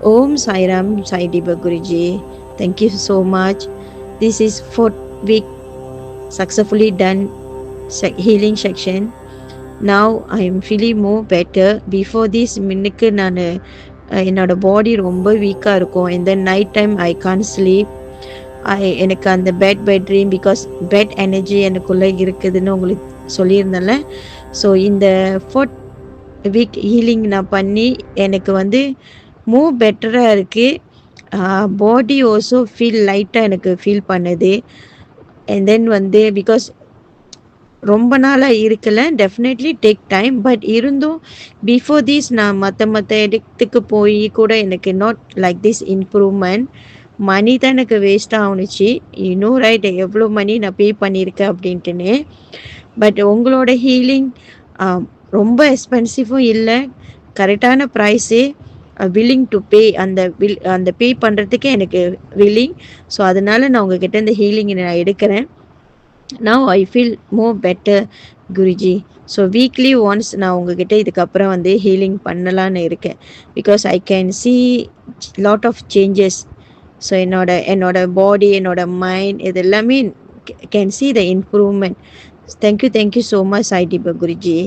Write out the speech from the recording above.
Om Sai Ram Sai Diba Guruji. Thank you so much. This is 4th week successfully done healing section. Now I am feeling more better. Before this மின்னுக்கு நான் என்னோட பாடி ரொம்ப வீக்காக இருக்கும். and then night time I can't sleep. எனக்கு அந்த bed dream because bed energy எனக்குள்ளே இருக்குதுன்னு உங்களுக்கு சொல்லியிருந்தேன்ல. ஸோ இந்த 4th வீக் ஹீலிங் நான் பண்ணி எனக்கு வந்து மூவ் பெட்டராக இருக்குது. பாடி ஆல்சோ ஃபீல் லைட்டாக எனக்கு ஃபீல் பண்ணுது. அண்ட் தென் வந்து பிகாஸ் ரொம்ப நாளாக இருக்கல, டெஃபினெட்லி டேக் டைம். பட் இருந்தும் பிஃபோர் திஸ் நான் மற்ற இடத்துக்கு போய் கூட எனக்கு நாட் லைக் திஸ் இம்ப்ரூவ்மெண்ட். மணி தான் எனக்கு வேஸ்ட் ஆகுனுச்சு. இன்னும் ரைட் எவ்வளோ மணி நான் பே பண்ணியிருக்கேன் அப்படின்ட்டுன்னு. பட் உங்களோட ஹீலிங் ரொம்ப எக்ஸ்பென்சிவும் இல்லை, கரெக்டான ப்ரைஸே. வில்லிங் டு பே, அந்த பே பண்ணுறதுக்கு எனக்கு வில்லிங். ஸோ அதனால நான் உங்ககிட்ட இந்த ஹீலிங் நான் எடுக்கிறேன். Now I feel more better, Guruji. So weekly once நான் உங்ககிட்ட இதுக்கப்புறம் வந்து ஹீலிங் பண்ணலான்னு இருக்கேன். Because I can see lot of changes. So என்னோட பாடி, என்னோட மைண்ட், இது எல்லாமே can see the improvement. Thank you so much Sai Deepak Guruji.